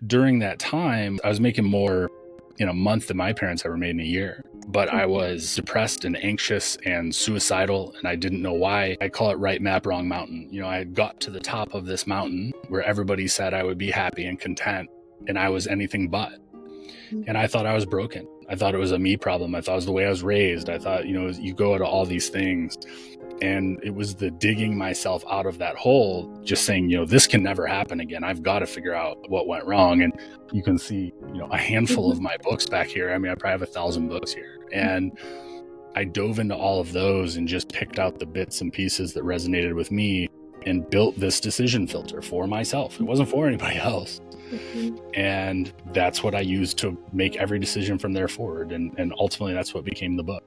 during that time, I was making more in a month than my parents ever made in a year. But I was depressed and anxious and suicidal, and I didn't know why. I call it right map, wrong mountain. I had got to the top of this mountain where everybody said I would be happy and content, and I was anything but. And I thought I was broken. I thought it was a me problem. I thought it was the way I was raised. I thought, you go to all these things. And it was the digging myself out of that hole, just saying, this can never happen again. I've got to figure out what went wrong. And you can see, a handful of my books back here. I mean, I probably have 1,000 books here. And I dove into all of those and just picked out the bits and pieces that resonated with me and built this decision filter for myself. It wasn't for anybody else. And that's what I used to make every decision from there forward. And ultimately, that's what became the book.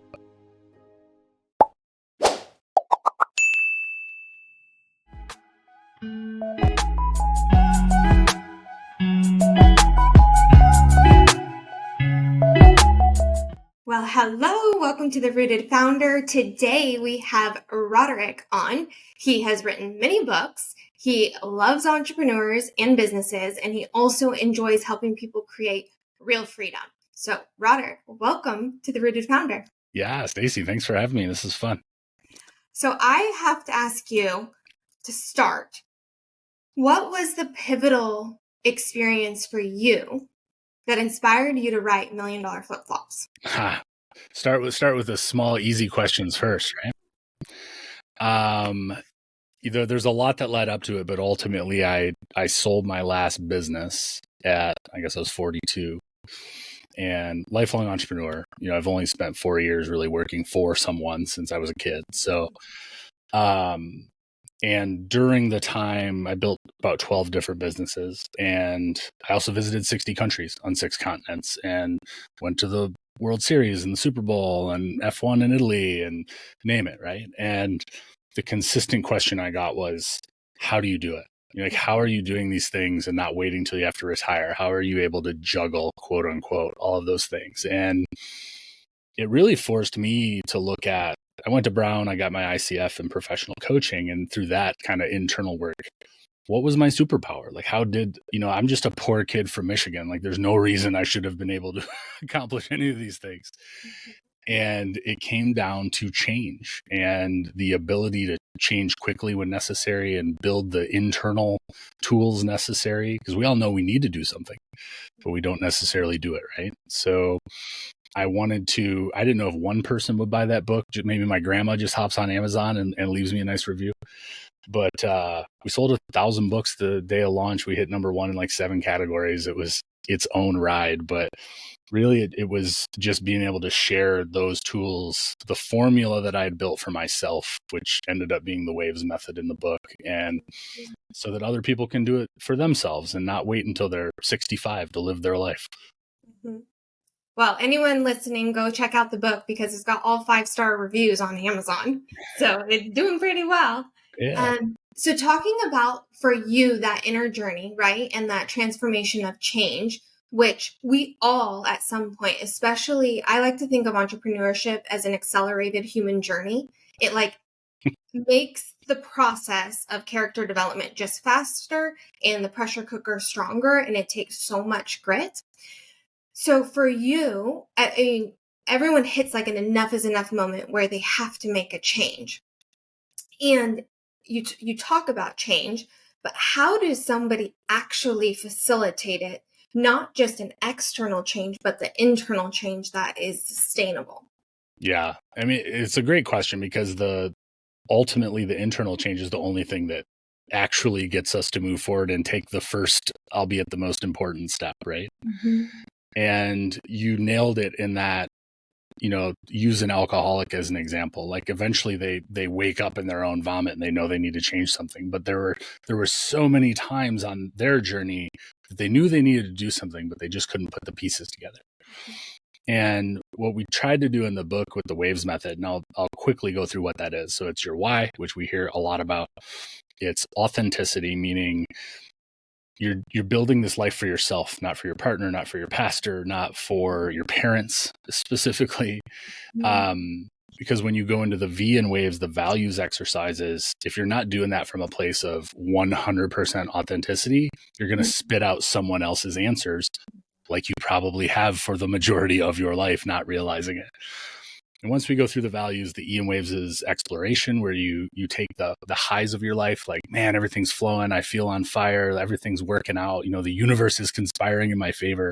Well, hello, welcome to The Rooted Founder. Today we have Rodric on. He has written many books. He loves entrepreneurs and businesses, and he also enjoys helping people create real freedom. So, Rodric, welcome to The Rooted Founder. Yeah, Staci, thanks for having me. This is fun. So I have to ask you to start. What was the pivotal experience for you that inspired you to write $1 Million Flip-Flops? Start with the small, easy questions first, right? There's a lot that led up to it, but ultimately I sold my last business at, I guess I was 42, and lifelong entrepreneur. I've only spent 4 years really working for someone since I was a kid. So, and during the time, I built about 12 different businesses, and I also visited 60 countries on 6 continents and went to the World Series and the Super Bowl and F1 in Italy and name it, right? And the consistent question I got was, how do you do it? How are you doing these things and not waiting till you have to retire? How are you able to juggle, quote unquote, all of those things? And it really forced me to look at, I went to Brown, I got my ICF in professional coaching, and through that kind of internal work, what was my superpower? How did, I'm just a poor kid from Michigan. There's no reason I should have been able to accomplish any of these things. And it came down to change and the ability to change quickly when necessary and build the internal tools necessary, because we all know we need to do something, but we don't necessarily do it, right? So I didn't know if one person would buy that book. Maybe my grandma just hops on Amazon and leaves me a nice review. But we sold 1,000 books the day of launch. We hit number 1 in 7 categories. It was its own ride, but really it was just being able to share those tools, the formula that I had built for myself, which ended up being the Waves method in the book, and so that other people can do it for themselves and not wait until they're 65 to live their life. Mm-hmm. Well, anyone listening, go check out the book because it's got all 5-star reviews on Amazon. So it's doing pretty well. Yeah. So talking about for you that inner journey, right? And that transformation of change, which we all at some point, especially I like to think of entrepreneurship as an accelerated human journey. It makes the process of character development just faster and the pressure cooker stronger, and it takes so much grit. So for you, everyone hits an enough is enough moment where they have to make a change. And you talk about change, but how does somebody actually facilitate it? Not just an external change, but the internal change that is sustainable. Yeah. I mean, it's a great question because ultimately the internal change is the only thing that actually gets us to move forward and take the first, albeit the most important step, right? Mm-hmm. And you nailed it in that, use an alcoholic as an example. Eventually they wake up in their own vomit and they know they need to change something. But there were so many times on their journey that they knew they needed to do something, but they just couldn't put the pieces together. And what we tried to do in the book with the Waves method, and I'll quickly go through what that is. So it's your why, which we hear a lot about. It's authenticity, meaning you're building this life for yourself, not for your partner, not for your pastor, not for your parents specifically. because when you go into the V and waves, the values exercises, if you're not doing that from a place of 100% authenticity, you're going to spit out someone else's answers like you probably have for the majority of your life, not realizing it. And once we go through the values, the E and waves is exploration, where you take the highs of your life, like, man, everything's flowing. I feel on fire. Everything's working out. The universe is conspiring in my favor.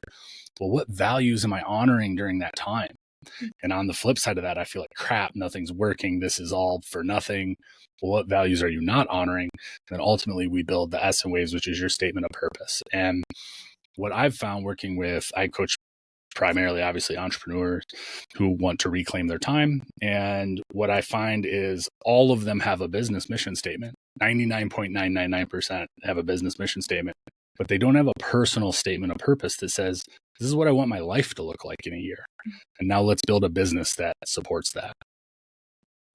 Well, what values am I honoring during that time? And on the flip side of that, I feel like crap, nothing's working. This is all for nothing. Well, what values are you not honoring? And then ultimately we build the S and waves, which is your statement of purpose. And what I've found working with, I coach primarily, obviously, entrepreneurs who want to reclaim their time. And what I find is all of them have a business mission statement. 99.999% have a business mission statement, but they don't have a personal statement of purpose that says, this is what I want my life to look like in a year. And now let's build a business that supports that.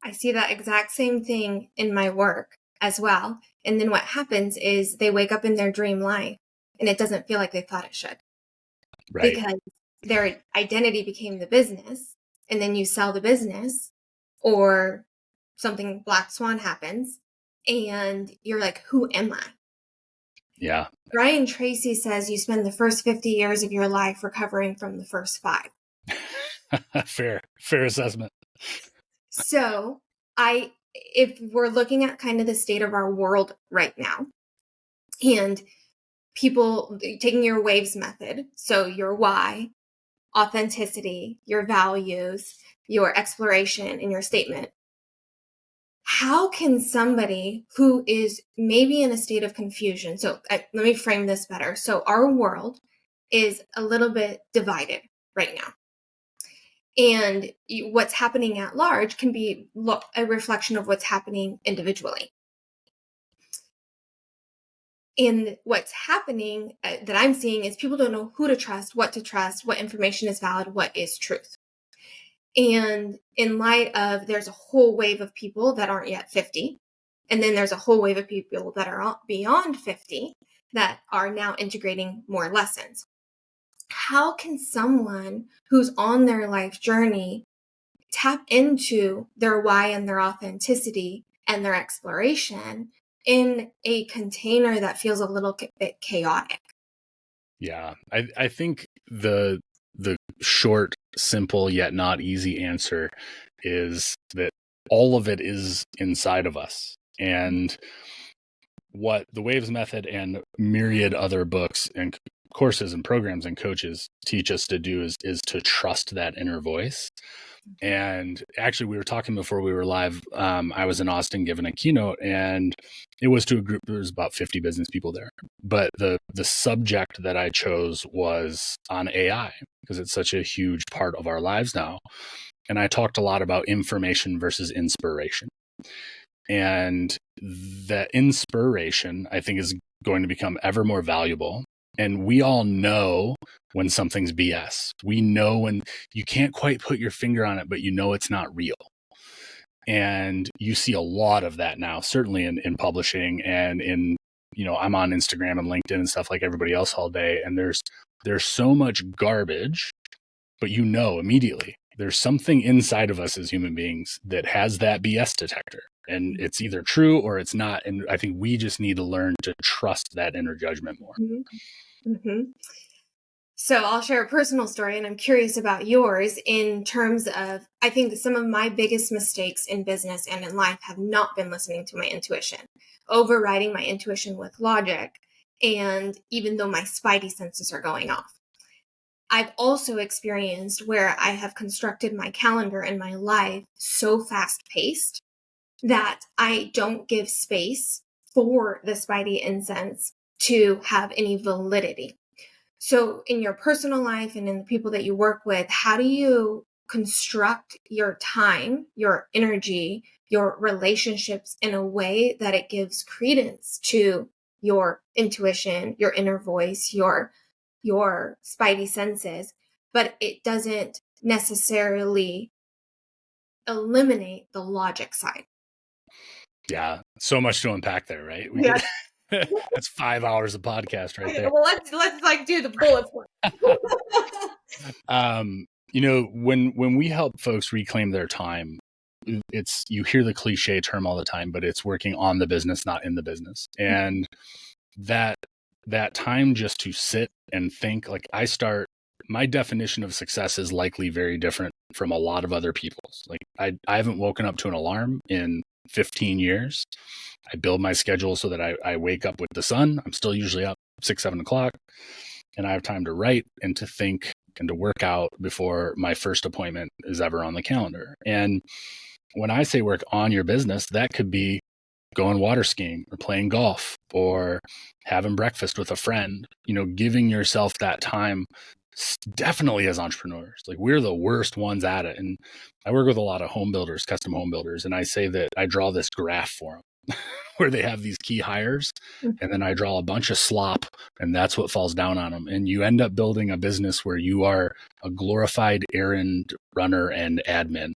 I see that exact same thing in my work as well. And then what happens is they wake up in their dream life and it doesn't feel like they thought it should. Right. Because their identity became the business, and then you sell the business or something black swan happens and you're like, who am I? Yeah. Brian Tracy says you spend the first 50 years of your life recovering from the first 5. Fair assessment. So if we're looking at kind of the state of our world right now, and people taking your waves method, so your why, authenticity, your values, your exploration, and your statement, how can somebody who is maybe in a state of confusion, so let me frame this better. So our world is a little bit divided right now. And what's happening at large can be a reflection of what's happening individually. And what's happening that I'm seeing is people don't know who to trust, what information is valid, what is truth. And in light of, there's a whole wave of people that aren't yet 50. And then there's a whole wave of people that are beyond 50 that are now integrating more lessons. How can someone who's on their life journey tap into their why and their authenticity and their exploration in a container that feels a little bit chaotic? Yeah, I think the short, simple, yet not easy answer is that all of it is inside of us. And what the Waves Method and myriad other books and courses and programs and coaches teach us to do is to trust that inner voice. And actually, we were talking before we were live. I was in Austin giving a keynote, and it was to a group. There was about 50 business people there. But the subject that I chose was on AI, because it's such a huge part of our lives now. And I talked a lot about information versus inspiration. And that inspiration, I think, is going to become ever more valuable. And we all know when something's BS. We know when you can't quite put your finger on it, but you know it's not real. And you see a lot of that now, certainly in publishing and in, I'm on Instagram and LinkedIn and stuff like everybody else all day. And there's so much garbage, but immediately there's something inside of us as human beings that has that BS detector. And it's either true or it's not. And I think we just need to learn to trust that inner judgment more. Mm-hmm. Mm-hmm. So I'll share a personal story, and I'm curious about yours in terms of, I think that some of my biggest mistakes in business and in life have not been listening to my intuition, overriding my intuition with logic. And even though my spidey senses are going off, I've also experienced where I have constructed my calendar and my life so fast paced that I don't give space for the spidey incense to have any validity. So in your personal life and in the people that you work with, how do you construct your time, your energy, your relationships in a way that it gives credence to your intuition, your inner voice, your spidey senses, but it doesn't necessarily eliminate the logic side? Yeah, so much to unpack there, right? That's 5 hours of podcast right there. Well, let's do the bullet point. When we help folks reclaim their time, you hear the cliche term all the time, but it's working on the business, not in the business. And that time just to sit and think, like my definition of success is likely very different from a lot of other people's. Like I haven't woken up to an alarm in 15 years. I build my schedule so that I wake up with the sun. I'm still usually up 6-7 o'clock, and I have time to write and to think and to work out before my first appointment is ever on the calendar. And when I say work on your business, that could be going water skiing or playing golf or having breakfast with a friend, giving yourself that time. Definitely as entrepreneurs, like we're the worst ones at it. And I work with a lot of home builders, custom home builders, and I say that I draw this graph for them where they have these key hires, and then I draw a bunch of slop, and that's what falls down on them. And you end up building a business where you are a glorified errand runner and admin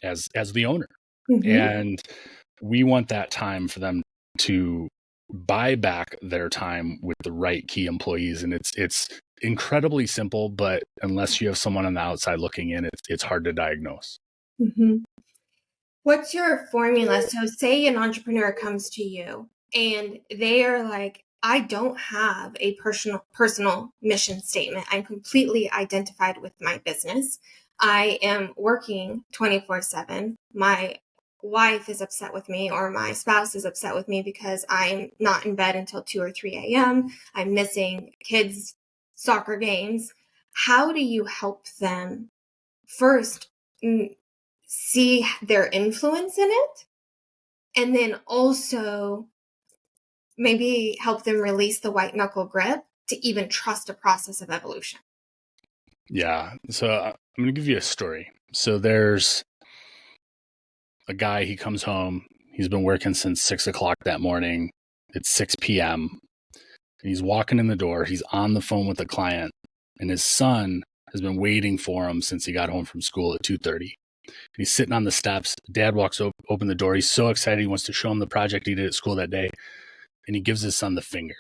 as the owner. And we want that time for them to buy back their time with the right key employees. And it's incredibly simple, but unless you have someone on the outside looking in, it's hard to diagnose. What's your formula? So say an entrepreneur comes to you and they are like, I don't have a personal mission statement. I'm completely identified with my business. I am working 24/7. My wife is upset with me, or my spouse is upset with me because I'm not in bed until 2 or 3 a.m. I'm missing kids' soccer games. How do you help them first see their influence in it, and then also maybe help them release the white knuckle grip to even trust a process of evolution? Yeah. So I'm going to give you a story. So there's a guy, he comes home, he's been working since 6 o'clock that morning. It's 6 p.m. He's walking in the door. He's on the phone with a client, and his son has been waiting for him since he got home from school at 2:30. He's sitting on the steps. Dad walks open the door. He's so excited. He wants to show him the project he did at school that day. And he gives his son the finger.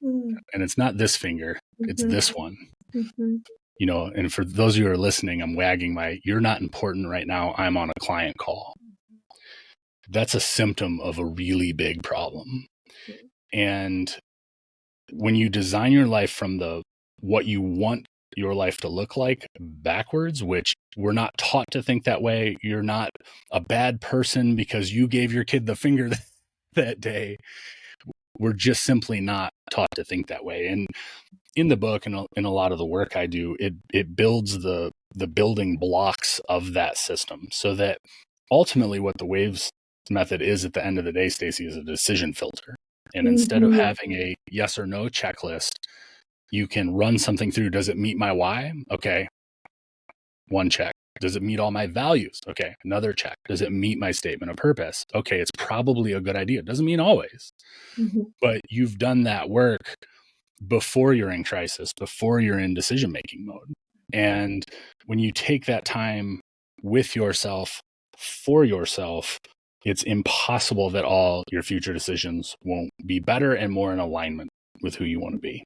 And it's not this finger. It's this one. And for those of you who are listening, I'm wagging you're not important right now. I'm on a client call. That's a symptom of a really big problem. And when you design your life from what you want your life to look like backwards, which we're not taught to think that way. You're not a bad person because you gave your kid the finger that day. We're just simply not taught to think that way. And in the book and in a lot of the work I do, it builds the building blocks of that system so that ultimately what the waves method is at the end of the day, Staci, is a decision filter. And instead of having a yes or no checklist, you can run something through. Does it meet my why? Okay. One check. Does it meet all my values? Okay. Another check. Does it meet my statement of purpose? Okay. It's probably a good idea. It doesn't mean always, but you've done that work before you're in crisis, before you're in decision-making mode. And when you take that time with yourself, for yourself, it's impossible that all your future decisions won't be better and more in alignment with who you want to be.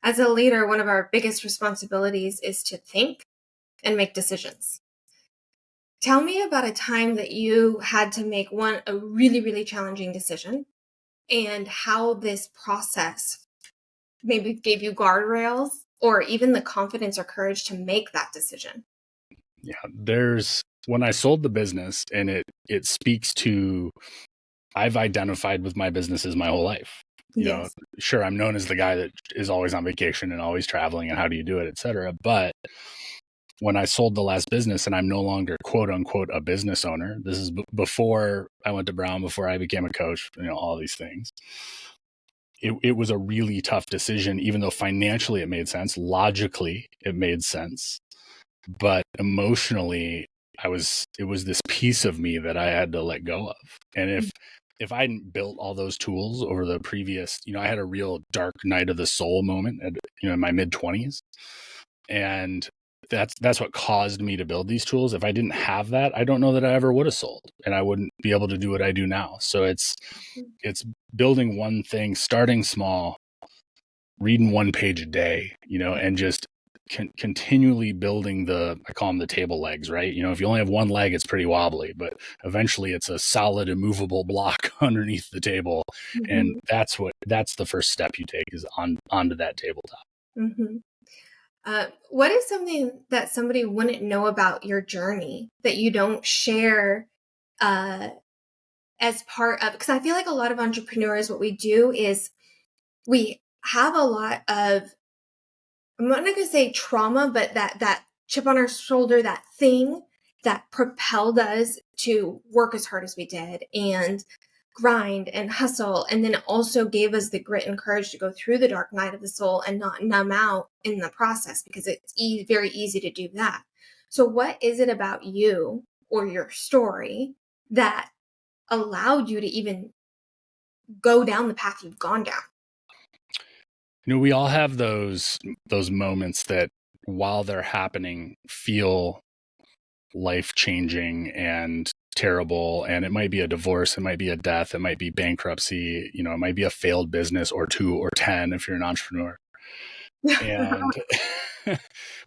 As a leader, one of our biggest responsibilities is to think and make decisions. Tell me about a time that you had to make a really, really challenging decision, and how this process maybe gave you guardrails or even the confidence or courage to make that decision. Yeah, when I sold the business, and it speaks to, I've identified with my businesses my whole life. Sure, I'm known as the guy that is always on vacation and always traveling and how do you do it, et cetera. But when I sold the last business and I'm no longer quote unquote a business owner, this is before I went to Brown, before I became a coach, all these things. It was a really tough decision, even though financially it made sense. Logically, it made sense. But emotionally, it was this piece of me that I had to let go of. And if I hadn't built all those tools over the previous, I had a real dark night of the soul moment in my mid-20s. And that's what caused me to build these tools. If I didn't have that, I don't know that I ever would have sold, and I wouldn't be able to do what I do now. So it's building one thing, starting small, reading one page a day, and just continually building I call them the table legs, right? If you only have one leg, it's pretty wobbly, but eventually it's a solid, immovable block underneath the table. Mm-hmm. And that's the first step you take, is onto that tabletop. Mm-hmm. What is something that somebody wouldn't know about your journey that you don't share as part of, because I feel like a lot of entrepreneurs, what we do is we have a lot of, I'm not going to say trauma, but that chip on our shoulder, that thing that propelled us to work as hard as we did and grind and hustle, and then also gave us the grit and courage to go through the dark night of the soul and not numb out in the process, because it's very easy to do that. So what is it about you or your story that allowed you to even go down the path you've gone down? We all have those moments that, while they're happening, feel life-changing and terrible. And it might be a divorce, it might be a death, it might be bankruptcy, it might be a failed business, or 2 or 10 if you're an entrepreneur. And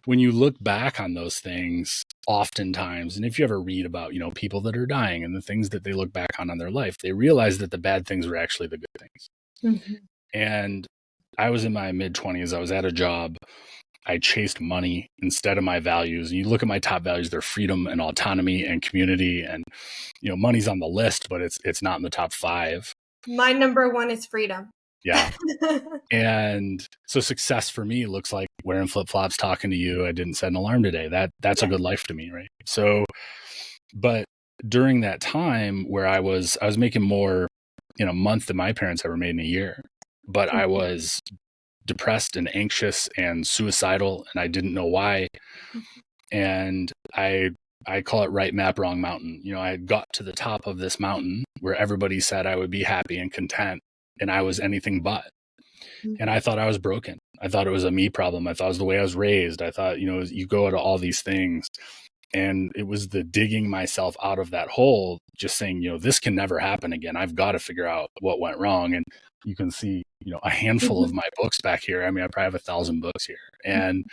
when you look back on those things, oftentimes, and if you ever read about, people that are dying and the things that they look back on their life, they realize that the bad things were actually the good things. Mm-hmm. And I was in my mid-20s. I was at a job. I chased money instead of my values. And you look at my top values, they're freedom and autonomy and community. And, money's on the list, but it's not in the top 5. My number 1 is freedom. Yeah. And so success for me looks like wearing flip-flops, talking to you. I didn't set an alarm today. That's a good life to me, right? So, but during that time where I was making more in a month than my parents ever made in a year, but I was depressed and anxious and suicidal, and I didn't know why. And I call it right map, wrong mountain. I had got to the top of this mountain where everybody said I would be happy and content, and I was anything but. And I thought I was broken. I thought it was a me problem. I thought it was the way I was raised. I thought, you go to all these things. And it was the digging myself out of that hole, just saying, this can never happen again. I've got to figure out what went wrong. And you can see, a handful of my books back here. I mean, I probably have 1,000 books here. And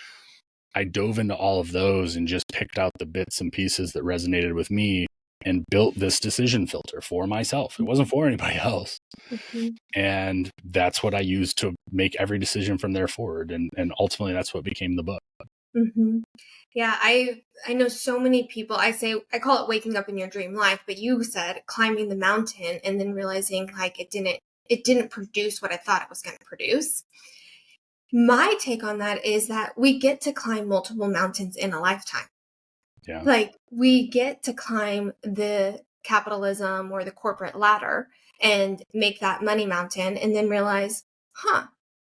I dove into all of those and just picked out the bits and pieces that resonated with me and built this decision filter for myself. It wasn't for anybody else. Mm-hmm. And that's what I used to make every decision from there forward. And ultimately, that's what became the book. Mm-hmm. Yeah, I know so many people. I call it waking up in your dream life, but you said climbing the mountain and then realizing like it didn't produce what I thought it was going to produce. My take on that is that we get to climb multiple mountains in a lifetime. Yeah. Like we get to climb the capitalism or the corporate ladder and make that money mountain, and then realize,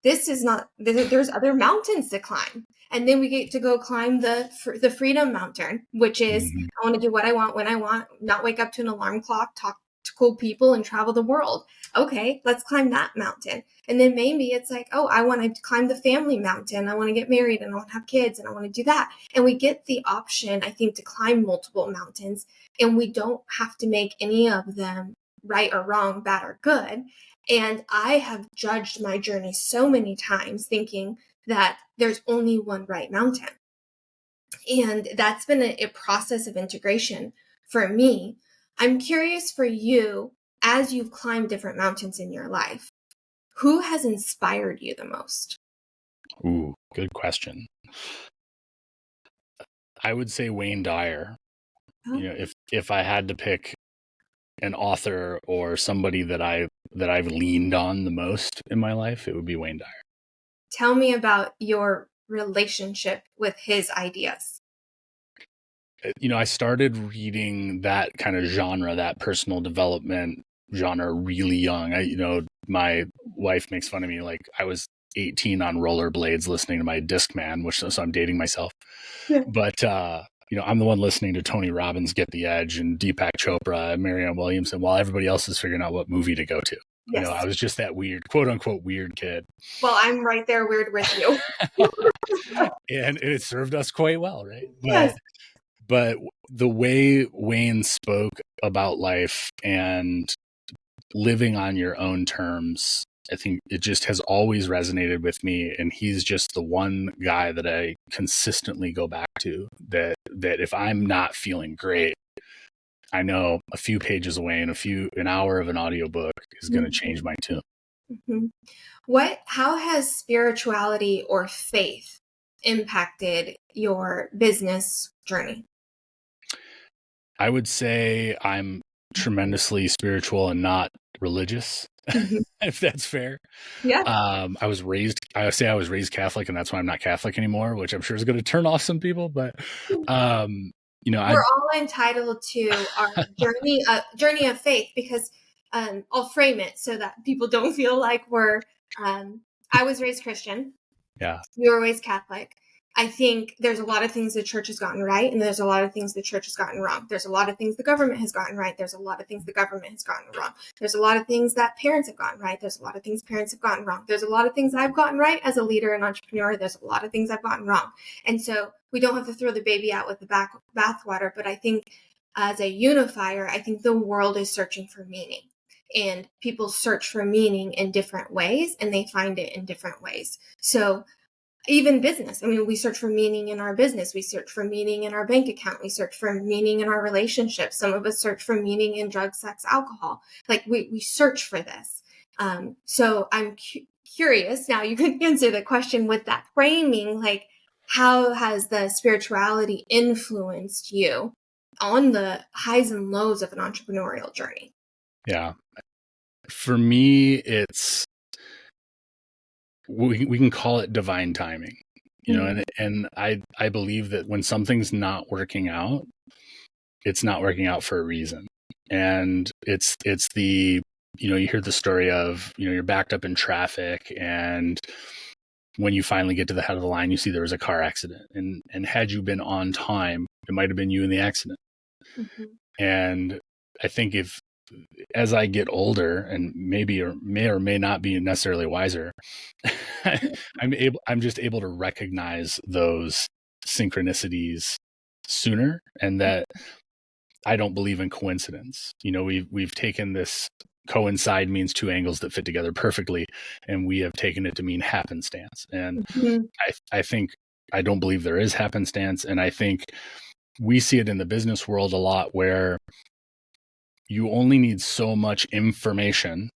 there's other mountains to climb. And then we get to go climb the freedom mountain, which is I want to do what I want when I want, not wake up to an alarm clock, talk to cool people, and travel the world. Okay, let's climb that mountain. And then maybe it's like, I want to climb the family mountain. I want to get married and I want to have kids and I want to do that. And we get the option, I think, to climb multiple mountains, and we don't have to make any of them right or wrong, bad or good. And I have judged my journey so many times thinking that there's only one right mountain. And that's been a process of integration for me. I'm curious for you, as you've climbed different mountains in your life, who has inspired you the most? Ooh, good question. I would say Wayne Dyer. Oh. If I had to pick an author or somebody that I've leaned on the most in my life, it would be Wayne Dyer. Tell me about your relationship with his ideas. I started reading that kind of genre, that personal development genre, really young. My wife makes fun of me. Like I was 18 on rollerblades listening to my Discman, so I'm dating myself. Yeah. But, I'm the one listening to Tony Robbins' Get the Edge and Deepak Chopra and Marianne Williamson while everybody else is figuring out what movie to go to. Yes. I was just that weird, quote unquote, weird kid. Well, I'm right there weird with you. And it served us quite well, right? Yes. But the way Wayne spoke about life and living on your own terms I think it just has always resonated with me. And he's just the one guy that I consistently go back to, that if I'm not feeling great, I know a few pages away and an hour of an audiobook is going to change my tune. Mm-hmm. How has spirituality or faith impacted your business journey? I would say I'm tremendously spiritual and not religious, if that's fair. Yeah. I was raised Catholic, and that's why I'm not Catholic anymore, which I'm sure is going to turn off some people, but we're all entitled to our journey of faith, because I'll frame it so that people don't feel like we're I was raised Christian. Yeah. You were raised Catholic. I think there's a lot of things the church has gotten right, and there's a lot of things the church has gotten wrong. There's a lot of things the government has gotten right. There's a lot of things the government has gotten wrong. There's a lot of things that parents have gotten right. There's a lot of things parents have gotten wrong. There's a lot of things I've gotten right as a leader and entrepreneur. There's a lot of things I've gotten wrong. And so we don't have to throw the baby out with the bathwater. But I think as a unifier, I think the world is searching for meaning. And people search for meaning in different ways, and they find it in different ways. So even business. I mean, we search for meaning in our business. We search for meaning in our bank account. We search for meaning in our relationships. Some of us search for meaning in drugs, sex, alcohol. Like we search for this. So I'm curious. Now you can answer the question with that framing. Like, how has the spirituality influenced you on the highs and lows of an entrepreneurial journey? Yeah. For me, it's, we can call it divine timing, and I believe that when something's not working out, it's not working out for a reason. And it's the, you hear the story of, you're backed up in traffic, and when you finally get to the head of the line, you see there was a car accident, and had you been on time, it might have been you in the accident. Mm-hmm. And I think as I get older, and maybe or may not be necessarily wiser, I'm just able to recognize those synchronicities sooner, and that I don't believe in coincidence. We've taken this coincide means two angles that fit together perfectly, and we have taken it to mean happenstance. And I think I don't believe there is happenstance, and I think we see it in the business world a lot, where you only need so much information.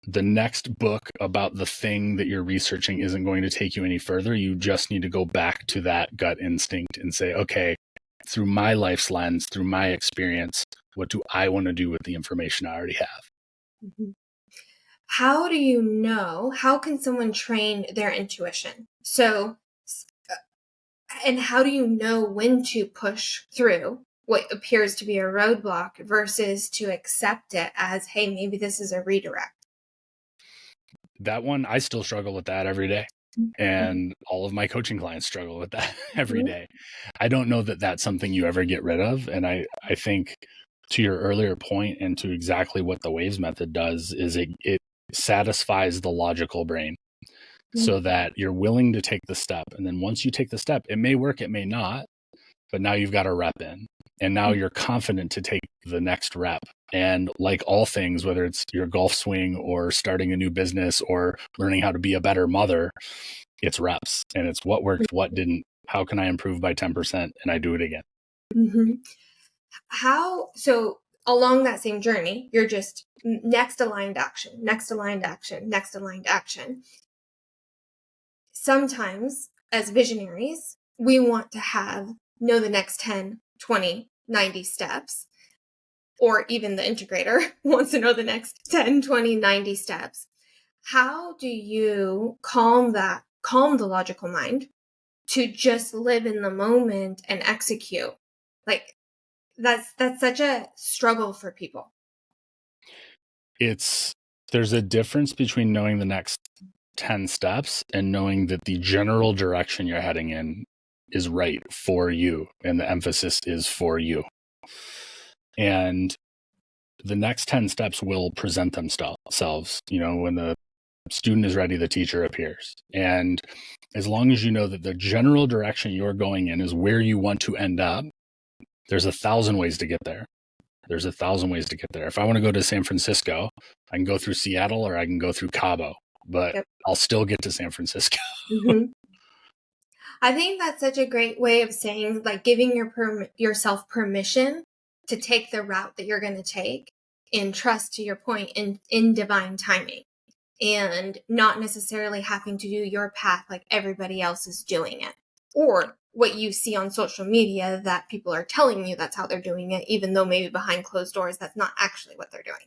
The next book about the thing that you're researching isn't going to take you any further. You just need to go back to that gut instinct and say, okay, through my life's lens, through my experience, what do I want to do with the information I already have? Mm-hmm. How do you know? How can someone train their intuition? So, and how do you know when to push through what appears to be a roadblock versus to accept it as, hey, maybe this is a redirect? That one, I still struggle with that every day. And all of my coaching clients struggle with that every day. I don't know that that's something you ever get rid of. And I think, to your earlier point, and to exactly what the waves method does, is it satisfies the logical brain, so that you're willing to take the step. And then once you take the step, it may work, it may not, but now you've got a rep in, and now you're confident to take the next rep. And like all things, whether it's your golf swing or starting a new business or learning how to be a better mother, it's reps, and it's what worked, what didn't, how can I improve by 10%, and I do it again. Mm-hmm. So along that same journey, you're just next aligned action, next aligned action, next aligned action. Sometimes as visionaries, we want to know the next 10, 20, 90 steps, or even the integrator wants to know the next 10, 20, 90 steps. How do you calm the logical mind to just live in the moment and execute? Like, that's such a struggle for people. There's a difference between knowing the next 10 steps and knowing that the general direction you're heading in is right for you, and the emphasis is for you. And the next 10 steps will present themselves. When the student is ready, the teacher appears. And as long as you know that the general direction you're going in is where you want to end up, there's 1,000 ways to get there. There's 1,000 ways to get there. If I want to go to San Francisco, I can go through Seattle or I can go through Cabo, but Yep. I'll still get to San Francisco. Mm-hmm. I think that's such a great way of saying, like, giving yourself permission to take the route that you're going to take, and trust, to your point, in divine timing, and not necessarily having to do your path like everybody else is doing it, or what you see on social media that people are telling you that's how they're doing it, even though maybe behind closed doors that's not actually what they're doing.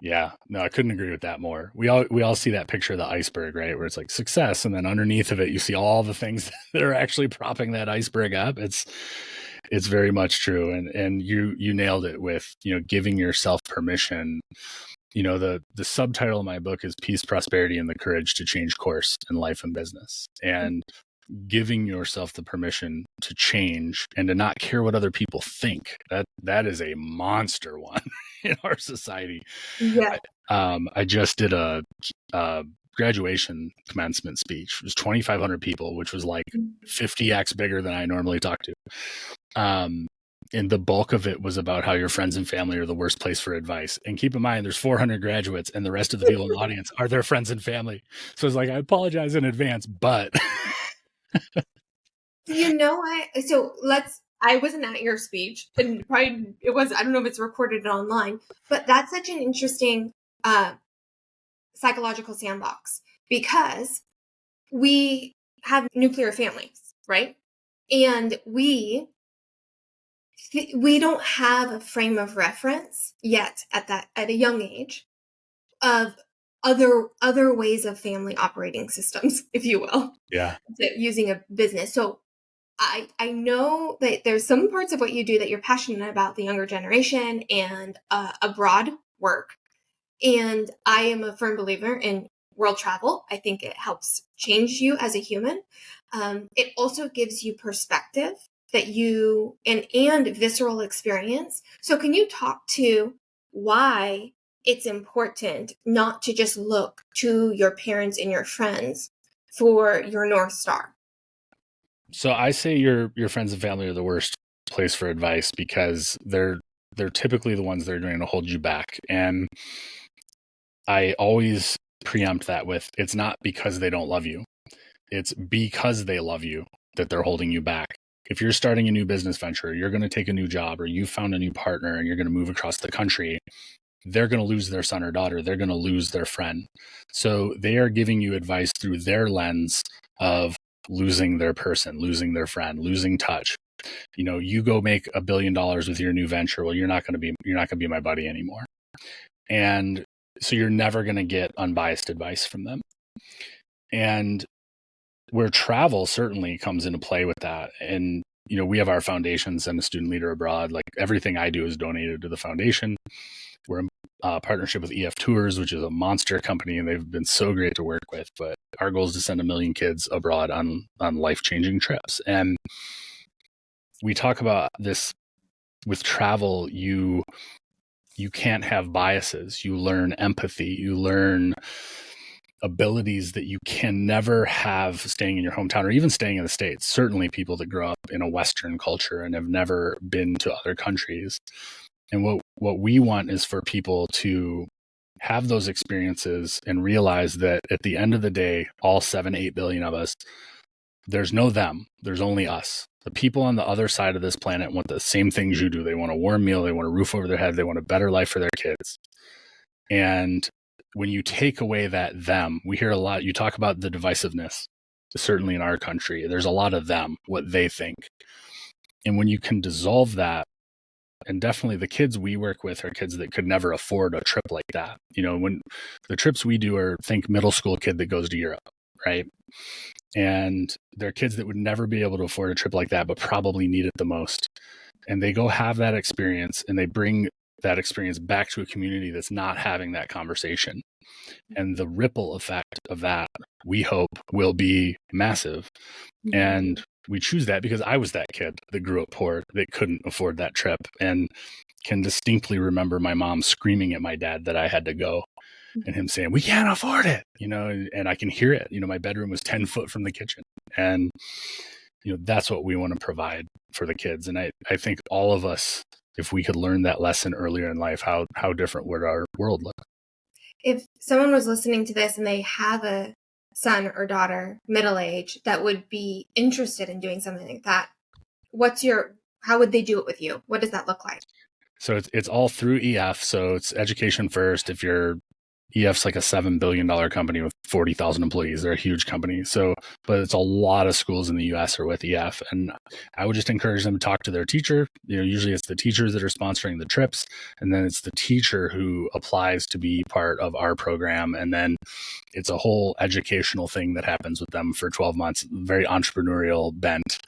Yeah, no, I couldn't agree with that more. We all see that picture of the iceberg, right? Where it's like success, and then underneath of it, you see all the things that are actually propping that iceberg up. It's very much true, and you nailed it with, giving yourself permission. The subtitle of my book is Peace, Prosperity, and the Courage to Change Course in Life and Business, and giving yourself the permission to change and to not care what other people think. That is a monster one in our society. Yeah. I just did a graduation commencement speech. It was 2,500 people, which was like 50x bigger than I normally talk to. And the bulk of it was about how your friends and family are the worst place for advice. And keep in mind, there's 400 graduates, and the rest of the people in the audience are their friends and family. So it's like, I apologize in advance, but I wasn't at your speech, and probably it was, I don't know if it's recorded online, but that's such an interesting psychological sandbox, because we have nuclear families, right? And we don't have a frame of reference yet at a young age of other ways of family operating systems, if you will. Yeah. Using a business. So I know that there's some parts of what you do that you're passionate about, the younger generation and abroad work. And I am a firm believer in world travel. I think it helps change you as a human. It also gives you perspective that you and visceral experience. So can you talk to why it's important not to just look to your parents and your friends for your North Star? So I say your friends and family are the worst place for advice, because they're typically the ones that are going to hold you back. And I always preempt that with, it's not because they don't love you. It's because they love you that they're holding you back. If you're starting a new business venture, you're going to take a new job, or you found a new partner and you're going to move across the country, they're going to lose their son or daughter. They're going to lose their friend. So they are giving you advice through their lens of losing their person, losing their friend, losing touch. You go make $1 billion with your new venture. Well, you're not going to be my buddy anymore. And so you're never going to get unbiased advice from them. And where travel certainly comes into play with that. And, we have our foundations and a student leader abroad. Like, everything I do is donated to the foundation. We're in partnership with EF Tours, which is a monster company, and they've been so great to work with. But our goal is to send 1 million kids abroad on life-changing trips. And we talk about this with travel. You can't have biases. You learn empathy. You learn abilities that you can never have staying in your hometown, or even staying in the States. Certainly people that grow up in a Western culture and have never been to other countries. And what we want is for people to have those experiences and realize that at the end of the day, all 7-8 billion of us, there's no them, there's only us. The people on the other side of this planet want the same things you do. They want a warm meal, they want a roof over their head, they want a better life for their kids. And when you take away that them, we hear a lot, you talk about the divisiveness, certainly in our country, there's a lot of them, what they think. And when you can dissolve that, and definitely the kids we work with are kids that could never afford a trip like that. When the trips we do are, think middle school kid that goes to Europe, right? And they're kids that would never be able to afford a trip like that, but probably need it the most. And they go have that experience, and they bring that experience back to a community that's not having that conversation. And the ripple effect of that, we hope, will be massive. Mm-hmm. And we choose that because I was that kid that grew up poor, that couldn't afford that trip, and can distinctly remember my mom screaming at my dad that I had to go, and him saying, "We can't afford it," and I can hear it. My bedroom was 10 foot from the kitchen. And, that's what we want to provide for the kids. And I think all of us if we could learn that lesson earlier in life, how different would our world look? If someone was listening to this and they have a son or daughter, middle age, that would be interested in doing something like that, how would they do it with you? What does that look like? So it's all through EF. So it's education first. If you're EF's like a $7 billion company with 40,000 employees. They're a huge company. So, but it's a lot of schools in the US are with EF. And I would just encourage them to talk to their teacher. Usually it's the teachers that are sponsoring the trips. And then it's the teacher who applies to be part of our program. And then it's a whole educational thing that happens with them for 12 months, very entrepreneurial bent.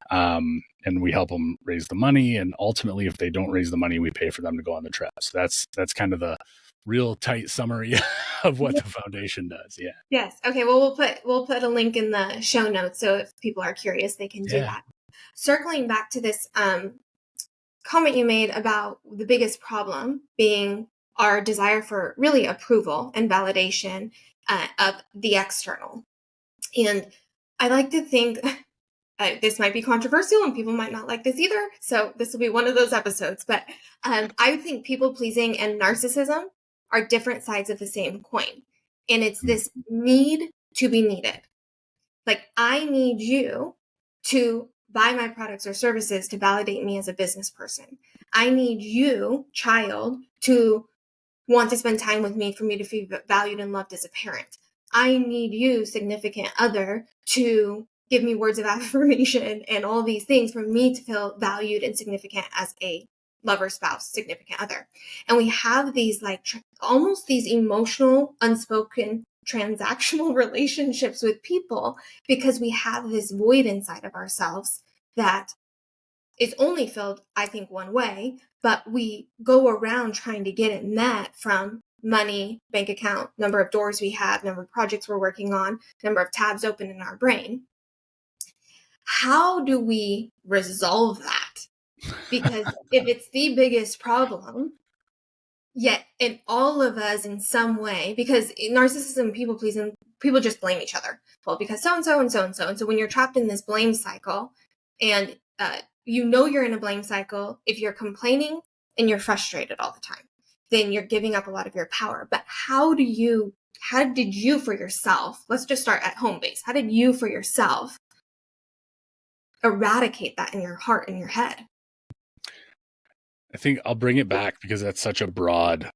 And we help them raise the money. And ultimately, if they don't raise the money, we pay for them to go on the trip. So that's kind of the real tight summary of what the foundation does. Yeah. Yes. Okay. Well, we'll put a link in the show notes, so if people are curious, they can do that. Circling back to this comment you made about the biggest problem being our desire for really approval and validation of the external. And I like to think this might be controversial and people might not like this either. So this will be one of those episodes. But I think people pleasing and narcissism are different sides of the same coin. And it's this need to be needed. Like, I need you to buy my products or services to validate me as a business person. I need you, child, to want to spend time with me for me to feel valued and loved as a parent. I need you, significant other, to give me words of affirmation and all these things for me to feel valued and significant as a lover, spouse, significant other. And we have these almost these emotional, unspoken, transactional relationships with people because we have this void inside of ourselves that is only filled, I think, one way, but we go around trying to get it met from money, bank account, number of doors we have, number of projects we're working on, number of tabs open in our brain. How do we resolve that? Because if it's the biggest problem, yet in all of us in some way, because narcissism, people pleasing, people just blame each other. Well, because so-and-so and so-and-so. And so when you're trapped in this blame cycle and you're in a blame cycle, if you're complaining and you're frustrated all the time, then you're giving up a lot of your power. But how did you for yourself, let's just start at home base. How did you for yourself eradicate that in your heart and your head? I think I'll bring it back because that's such a broad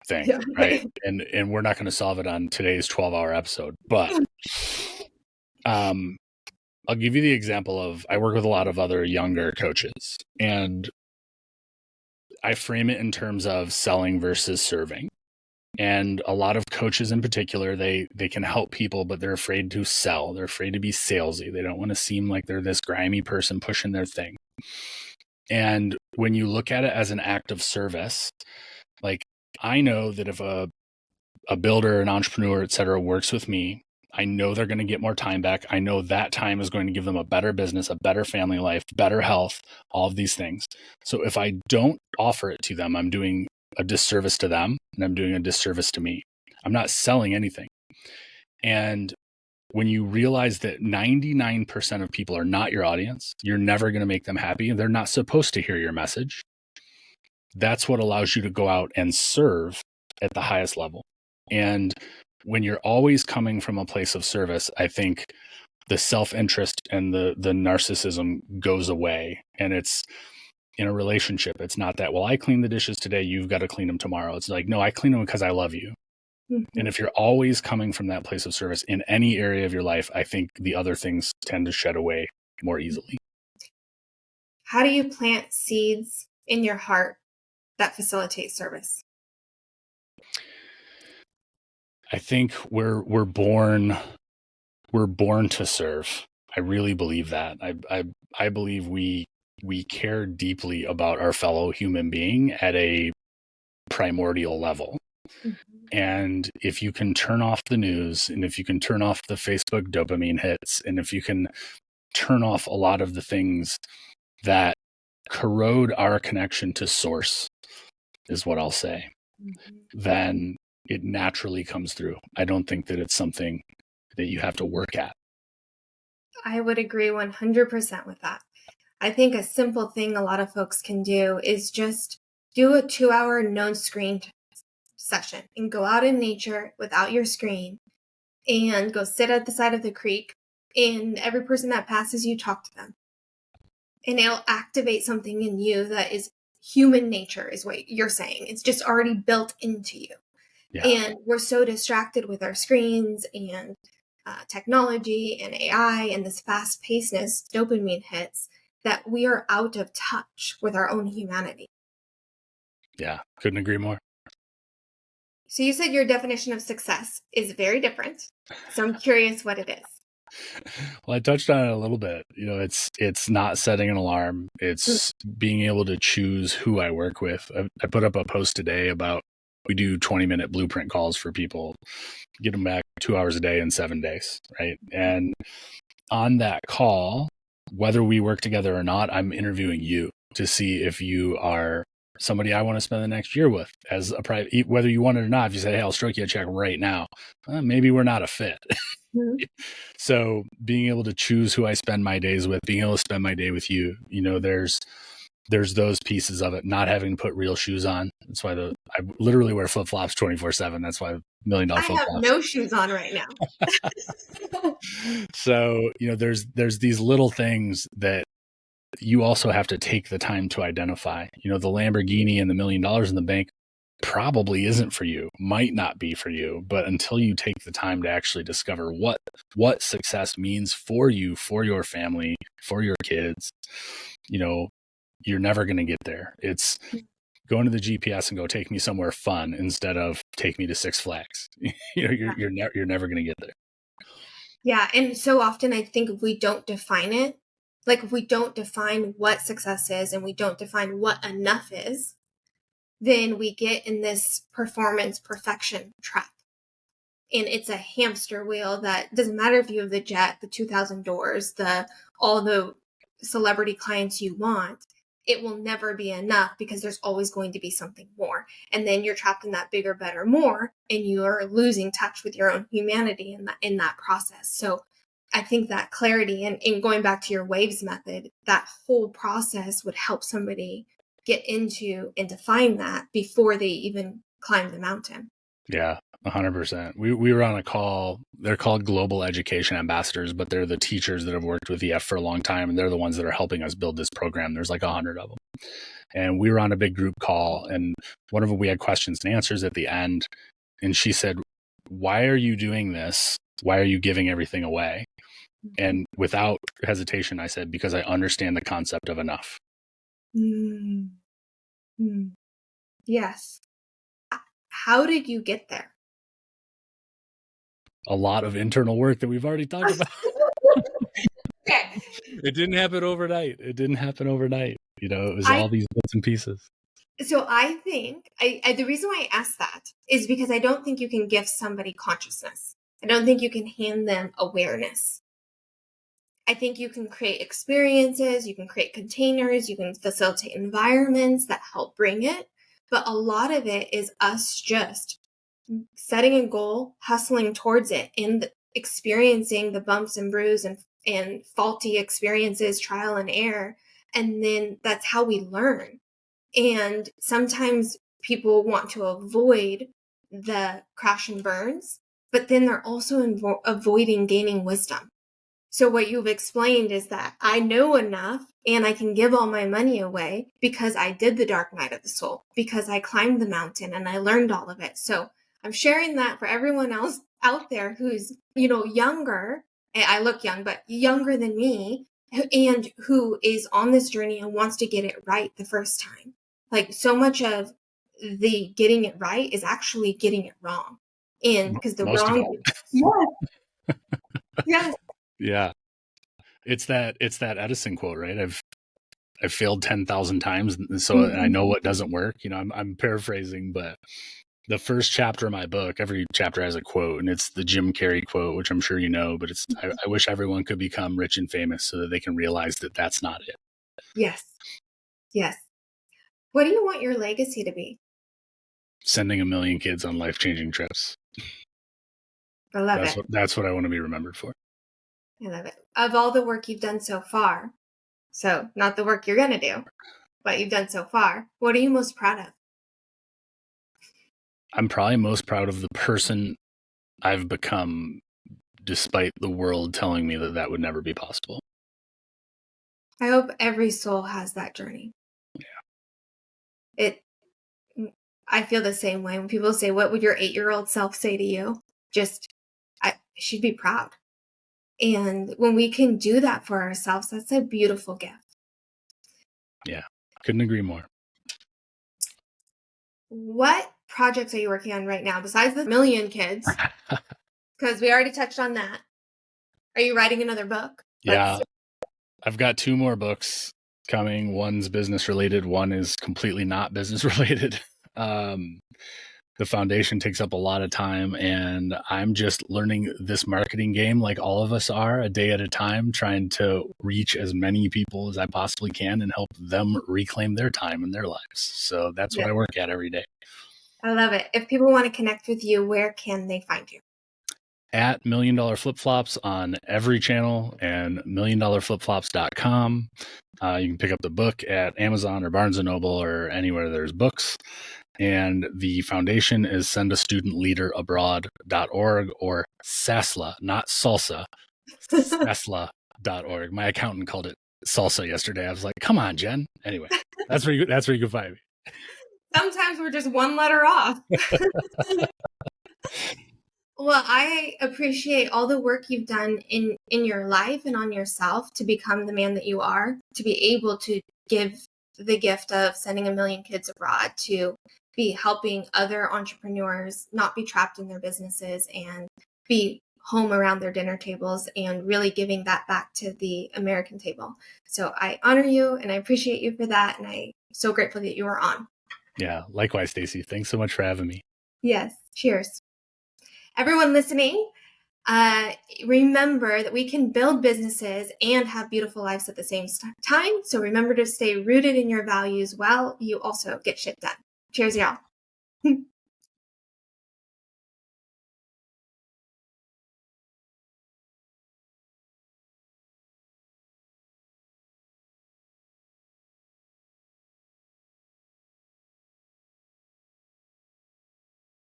thing, right? And we're not going to solve it on today's 12-hour episode. But I'll give you the example of, I work with a lot of other younger coaches, and I frame it in terms of selling versus serving. And a lot of coaches in particular, they can help people, but they're afraid to sell. They're afraid to be salesy. They don't want to seem like they're this grimy person pushing their thing. And when you look at it as an act of service, like, I know that if a builder, an entrepreneur, et cetera, works with me, I know they're going to get more time back. I know that time is going to give them a better business, a better family life, better health, all of these things. So if I don't offer it to them, I'm doing a disservice to them and I'm doing a disservice to me. I'm not selling anything. And when you realize that 99% of people are not your audience, you're never going to make them happy, and they're not supposed to hear your message. That's what allows you to go out and serve at the highest level. And when you're always coming from a place of service, I think the self-interest and the narcissism goes away. And it's in a relationship. It's not that, well, I clean the dishes today, you've got to clean them tomorrow. It's like, no, I clean them because I love you. Mm-hmm. And if you're always coming from that place of service in any area of your life, I think the other things tend to shed away more easily. How do you plant seeds in your heart that facilitate service? I think we're born to serve. I really believe that. I believe we care deeply about our fellow human being at a primordial level. Mm-hmm. And if you can turn off the news, and if you can turn off the Facebook dopamine hits, and if you can turn off a lot of the things that corrode our connection to source, is what I'll say, mm-hmm. then it naturally comes through. I don't think that it's something that you have to work at. I would agree 100% with that. I think a simple thing a lot of folks can do is just do a 2-hour no screen session and go out in nature without your screen and go sit at the side of the creek, and every person that passes you, talk to them. And it'll activate something in you that is human nature, is what you're saying. It's just already built into you. Yeah. And we're so distracted with our screens and technology and AI and this fast pacedness, dopamine hits, that we are out of touch with our own humanity. Yeah, couldn't agree more. So you said your definition of success is very different. So I'm curious what it is. Well, I touched on it a little bit. It's not setting an alarm. It's being able to choose who I work with. I put up a post today about we do 20-minute blueprint calls for people, get them back 2 hours a day in 7 days, right? And on that call, whether we work together or not, I'm interviewing you to see if you are somebody I want to spend the next year with as a private, whether you want it or not. If you say, hey, I'll stroke you a check right now, maybe we're not a fit. Mm-hmm. So being able to choose who I spend my days with, being able to spend my day with you, there's those pieces of it, not having to put real shoes on. That's why I literally wear flip-flops 24/7. That's why $1 million flip-flops. I have no shoes on right now. So, there's these little things that you also have to take the time to identify. The Lamborghini and the $1 million in the bank probably isn't for you, might not be for you, but until you take the time to actually discover what success means for you, for your family, for your kids, you're never going to get there. It's go into the GPS and go take me somewhere fun instead of take me to Six Flags. You're never going to get there. Yeah, and so often I think if we don't define it, like if we don't define what success is and we don't define what enough is, then we get in this performance perfection trap. And it's a hamster wheel that doesn't matter if you have the jet, the 2,000 doors, all the celebrity clients you want, it will never be enough because there's always going to be something more. And then you're trapped in that bigger, better, more, and you're losing touch with your own humanity in that process. So I think that clarity and going back to your waves method, that whole process would help somebody get into and define that before they even climb the mountain. Yeah, 100%. We were on a call. They're called global education ambassadors, but they're the teachers that have worked with EF for a long time, and they're the ones that are helping us build this program. There's like 100 of them. And we were on a big group call, and one of them, we had questions and answers at the end. And she said, why are you doing this? Why are you giving everything away? And without hesitation, I said, because I understand the concept of enough. Mm-hmm. Yes. How did you get there? A lot of internal work that we've already talked about. Okay. It didn't happen overnight. It was all these bits and pieces. So I think the reason why I asked that is because I don't think you can gift somebody consciousness. I don't think you can hand them awareness. I think you can create experiences, you can create containers, you can facilitate environments that help bring it. But a lot of it is us just setting a goal, hustling towards it, and experiencing the bumps and bruises and faulty experiences, trial and error. And then that's how we learn. And sometimes people want to avoid the crash and burns, but then they're also avoiding gaining wisdom. So what you've explained is that I know enough and I can give all my money away because I did the dark night of the soul, because I climbed the mountain and I learned all of it. So I'm sharing that for everyone else out there who's, younger. I look young, but younger than me, and who is on this journey and wants to get it right the first time. Like so much of the getting it right is actually getting it wrong. And because the Most wrong. Yes. Yeah. It's that Edison quote, right? I've failed 10,000 times, and I know what doesn't work. I'm paraphrasing, but the first chapter of my book, every chapter has a quote, and it's the Jim Carrey quote, which I'm sure you know, but it's I wish everyone could become rich and famous so that they can realize that that's not it. Yes. What do you want your legacy to be? Sending 1 million kids on life-changing trips. I love it. That's what I want to be remembered for. I love it. Of all the work you've done so far, So not the work you're going to do, but you've done so far. What are you most proud of? I'm probably most proud of the person I've become, despite the world telling me that that would never be possible. I hope every soul has that journey. Yeah. I feel the same way. When people say, what would your 8-year-old self say to you? She'd be proud. And when we can do that for ourselves, that's a beautiful gift. Yeah, couldn't agree more. What projects are you working on right now besides the million kids? Because we already touched on that. Are you writing another book? Yeah, I've got 2 more books coming. One's business related. One is completely not business related. The foundation takes up a lot of time, and I'm just learning this marketing game like all of us are, a day at a time, trying to reach as many people as I possibly can and help them reclaim their time in their lives. So that's what I work at every day. I love it. If people want to connect with you, where can they find you? At $1 Million Flip Flops on every channel and $1milliondollarflipflops.com. You can pick up the book at Amazon or Barnes & Noble or anywhere there's books. And the foundation is sendastudentleaderabroad.org, or SASLA, not salsa, SASLA.org. My accountant called it salsa yesterday. I was like, come on, Jen. Anyway, that's where you can find me. Sometimes we're just one letter off. Well, I appreciate all the work you've done in your life and on yourself to become the man that you are, to be able to give the gift of sending 1 million kids abroad, to be helping other entrepreneurs not be trapped in their businesses and be home around their dinner tables, and really giving that back to the American table. So I honor you and I appreciate you for that. And I'm so grateful that you were on. Yeah, likewise, Staci. Thanks so much for having me. Yes. Cheers. Everyone listening, remember that we can build businesses and have beautiful lives at the same time. So remember to stay rooted in your values while you also get shit done. Cheers, y'all.